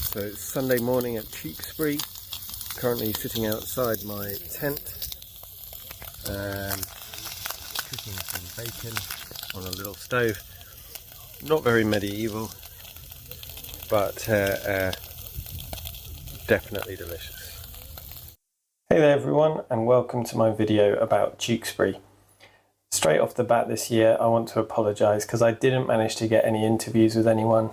So it's Sunday morning at Tewkesbury. Currently sitting outside my tent, cooking some bacon on a little stove. Not very medieval, but definitely delicious. Hey there everyone, and welcome to my video about Tewkesbury. Straight off the bat this year, I want to apologise because I didn't manage to get any interviews with anyone.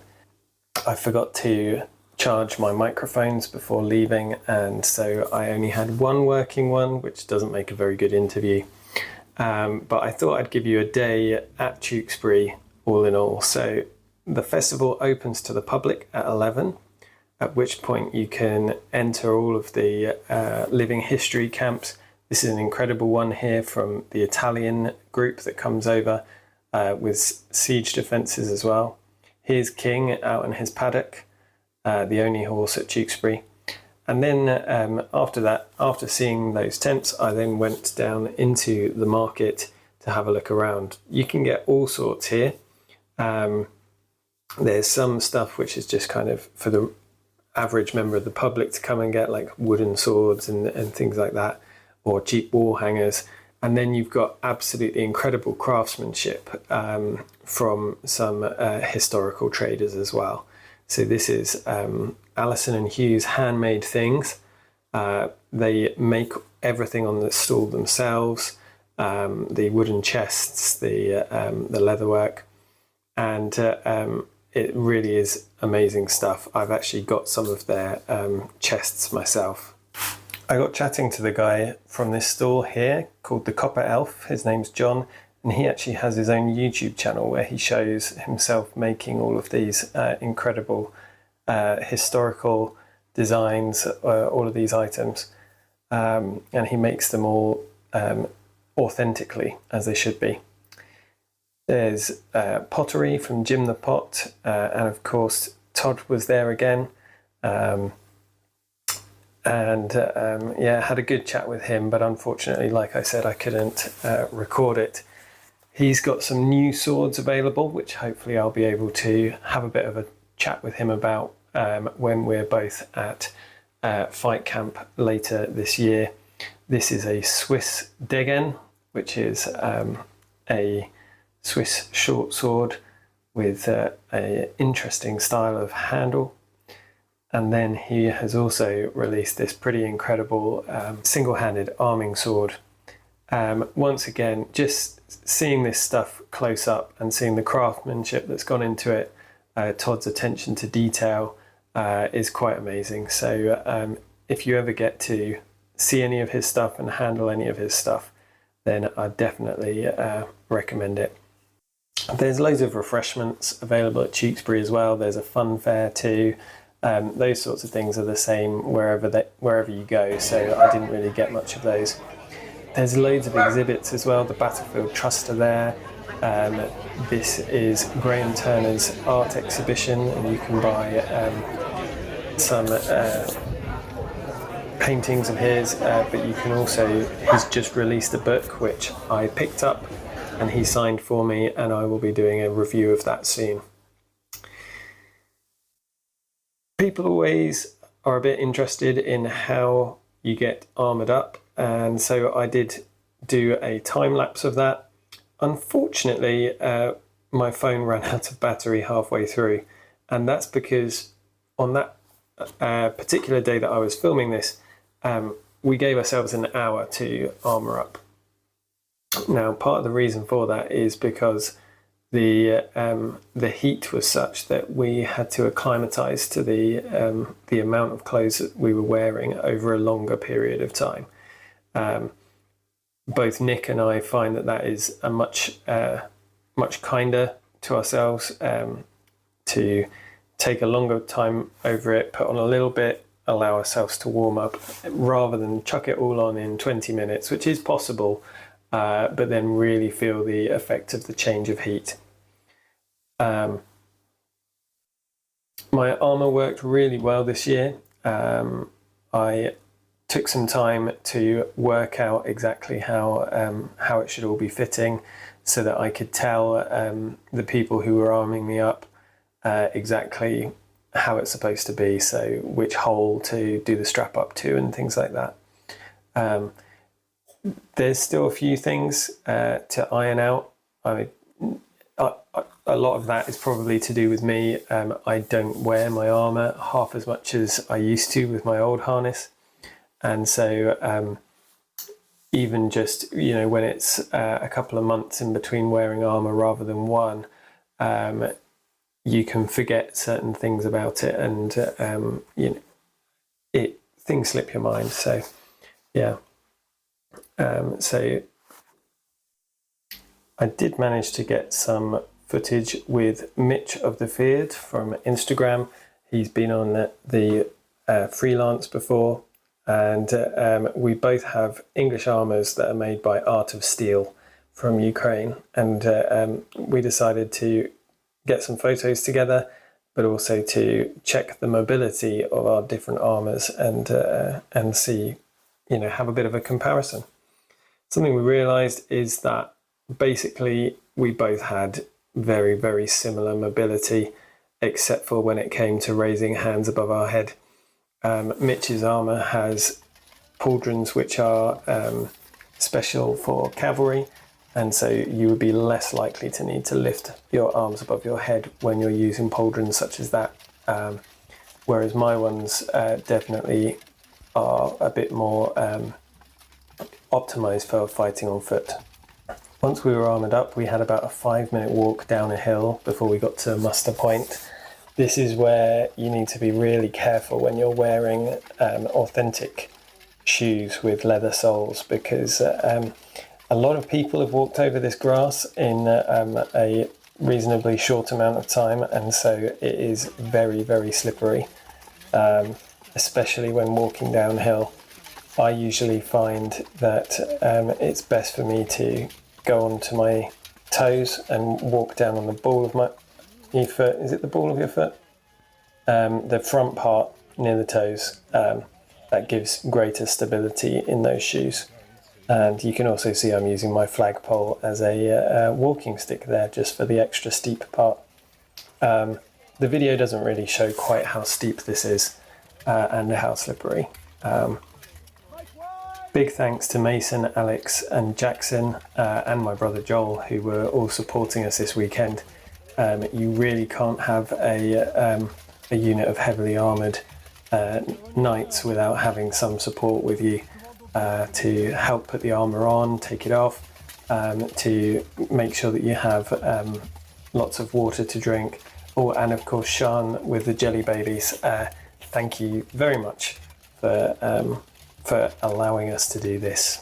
I forgot to charge my microphones before leaving, and so I only had one working one, which doesn't make a very good interview. But I thought I'd give you a day at Tewkesbury all in all. So the festival opens to the public at 11, at which point you can enter all of the living history camps. This is an incredible one here from the Italian group that comes over with siege defences as well. Here's King out in his paddock, the only horse at Tewkesbury. And then after that, after seeing those tents, I then went down into the market to have a look around. You can get all sorts here. There's some stuff which is just kind of for the average member of the public to come and get, like wooden swords and things like that, or cheap wall hangers. And then you've got absolutely incredible craftsmanship from some historical traders as well. So this is Allison and Hugh's handmade things. They make everything on the stall themselves, the wooden chests, the leatherwork, and it really is amazing stuff. I've actually got some of their chests myself. I got chatting to the guy from this stall here called the Copper Elf. His name's John, and he actually has his own YouTube channel where he shows himself making all of these incredible historical designs, all of these items, and he makes them all authentically, as they should be. There's pottery from Jim the Pot, and of course Todd was there again. Yeah, had a good chat with him, but unfortunately, like I said, I couldn't record it. He's got some new swords available, which hopefully I'll be able to have a bit of a chat with him about when we're both at fight camp later this year. This is a Swiss Degen, which is a Swiss short sword with an interesting style of handle. And then he has also released this pretty incredible single-handed arming sword. Once again, just seeing this stuff close up and seeing the craftsmanship that's gone into it, Todd's attention to detail is quite amazing. So if you ever get to see any of his stuff and handle any of his stuff, then I definitely recommend it. There's loads of refreshments available at Tewkesbury as well. There's a fun fair too. Those sorts of things are the same wherever you go, so I didn't really get much of those. There's loads of exhibits as well. The Battlefield Trust are there. This is Graham Turner's art exhibition, and you can buy some paintings of his, but you can also, he's just released a book which I picked up and he signed for me, and I will be doing a review of that soon. People always are a bit interested in how you get armoured up, and so I did do a time lapse of that. Unfortunately, my phone ran out of battery halfway through, and that's because on that particular day that I was filming this, we gave ourselves an hour to armour up. Now, part of the reason for that is because the heat was such that we had to acclimatise to the amount of clothes that we were wearing over a longer period of time. Both Nick and I find that is a much kinder to ourselves, to take a longer time over it, put on a little bit, allow ourselves to warm up, rather than chuck it all on in 20 minutes, which is possible, but then really feel the effect of the change of heat. My armour worked really well this year. I took some time to work out exactly how it should all be fitting, so that I could tell the people who were arming me up exactly how it's supposed to be, so which hole to do the strap up to and things like that. There's still a few things to iron out. A lot of that is probably to do with me. I don't wear my armour half as much as I used to with my old harness, and so even just, when it's a couple of months in between wearing armour rather than one, you can forget certain things about it, and things slip your mind. So yeah. So I did manage to get some footage with Mitch of the Feared from Instagram. He's been on the freelance before, and we both have English armours that are made by Art of Steel from Ukraine, and we decided to get some photos together, but also to check the mobility of our different armours and see, have a bit of a comparison. Something we realised is that basically we both had very, very similar mobility, except for when it came to raising hands above our head. Mitch's armour has pauldrons which are special for cavalry, and so you would be less likely to need to lift your arms above your head when you're using pauldrons such as that. Whereas my ones definitely are a bit more optimised for fighting on foot. Once we were armoured up, we had about a 5-minute walk down a hill before we got to muster point. This is where you need to be really careful when you're wearing authentic shoes with leather soles, because a lot of people have walked over this grass in a reasonably short amount of time, and so it is very, very slippery, especially when walking downhill. I usually find that it's best for me to go onto my toes and walk down on the ball of my foot. Is it the ball of your foot? The front part near the toes. That gives greater stability in those shoes. And you can also see I'm using my flagpole as a walking stick there, just for the extra steep part. The video doesn't really show quite how steep this is and how slippery. Big thanks to Mason, Alex and Jackson and my brother Joel, who were all supporting us this weekend. You really can't have a unit of heavily armoured knights without having some support with you to help put the armour on, take it off, to make sure that you have lots of water to drink. Oh, and of course Sean with the jelly babies. Thank you very much for allowing us to do this.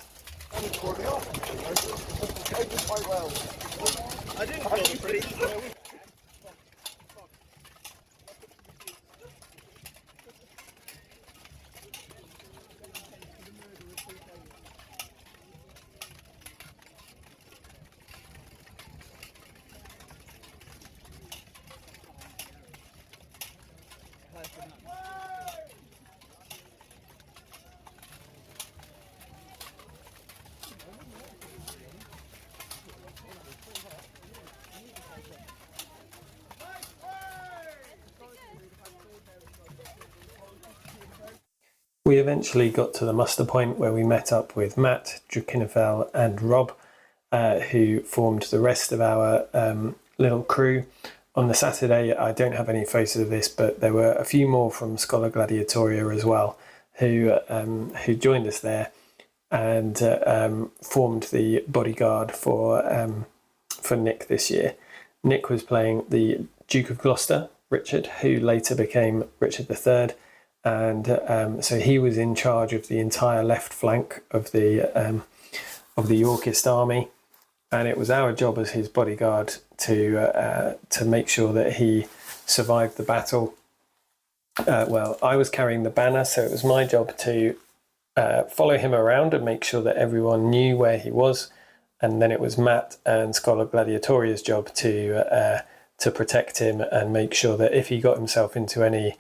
We eventually got to the muster point where we met up with Matt, Drukinefel and Rob, who formed the rest of our little crew. On the Saturday, I don't have any photos of this, but there were a few more from Schola Gladiatoria as well, who joined us there and formed the bodyguard for Nick this year. Nick was playing the Duke of Gloucester, Richard, who later became Richard III. And so he was in charge of the entire left flank of the Yorkist army, and it was our job as his bodyguard to make sure that he survived the battle. Well, I was carrying the banner, so it was my job to follow him around and make sure that everyone knew where he was, and then it was Matt and Scholar Gladiatoria's job to protect him and make sure that if he got himself into any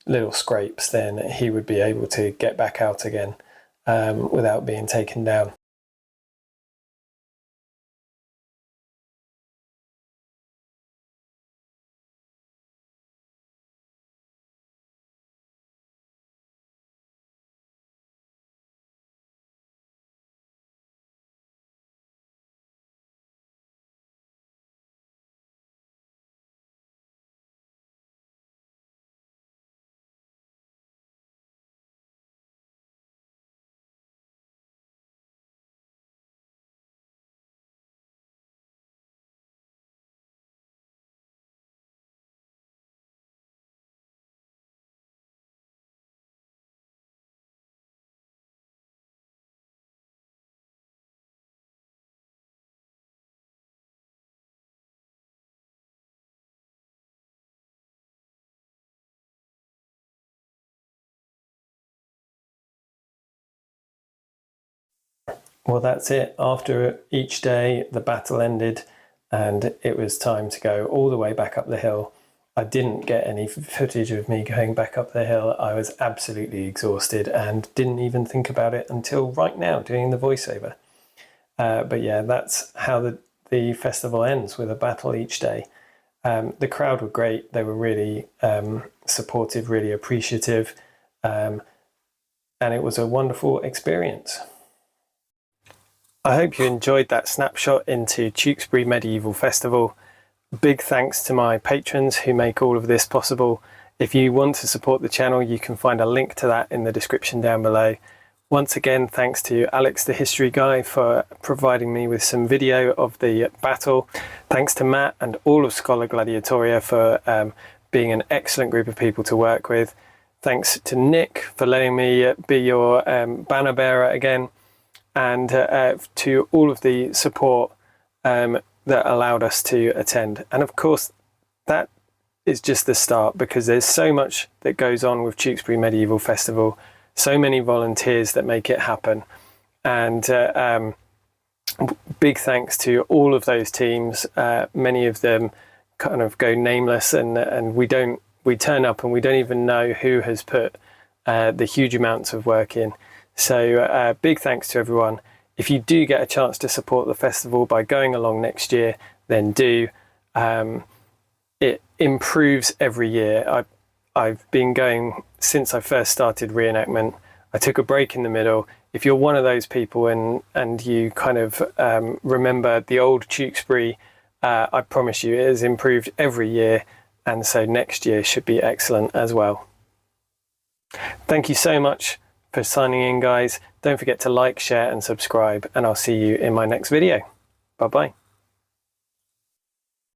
little scrapes, then he would be able to get back out again without being taken down. Well, that's it. After each day, the battle ended and it was time to go all the way back up the hill. I didn't get any footage of me going back up the hill. I was absolutely exhausted and didn't even think about it until right now doing the voiceover. But yeah, that's how the festival ends, with a battle each day. The crowd were great. They were really supportive, really appreciative, and it was a wonderful experience. I hope you enjoyed that snapshot into Tewkesbury Medieval Festival. Big thanks to my patrons who make all of this possible. If you want to support the channel, you can find a link to that in the description down below. Once again, thanks to Alex the History Guy for providing me with some video of the battle. Thanks to Matt and all of Scholar Gladiatoria for being an excellent group of people to work with. Thanks to Nick for letting me be your banner bearer again. And to all of the support that allowed us to attend. And of course, that is just the start, because there's so much that goes on with Tewkesbury Medieval Festival, so many volunteers that make it happen. And big thanks to all of those teams. Many of them kind of go nameless, and we turn up and we don't even know who has put the huge amounts of work in. So big thanks to everyone. If you do get a chance to support the festival by going along next year, then do. It improves every year. I've been going since I first started reenactment. I took a break in the middle. If you're one of those people and you kind of remember the old Tewkesbury, I promise you it has improved every year, and so next year should be excellent as well. Thank you so much for signing in, guys. Don't forget to like, share and subscribe, and I'll see you in my next video. Bye bye.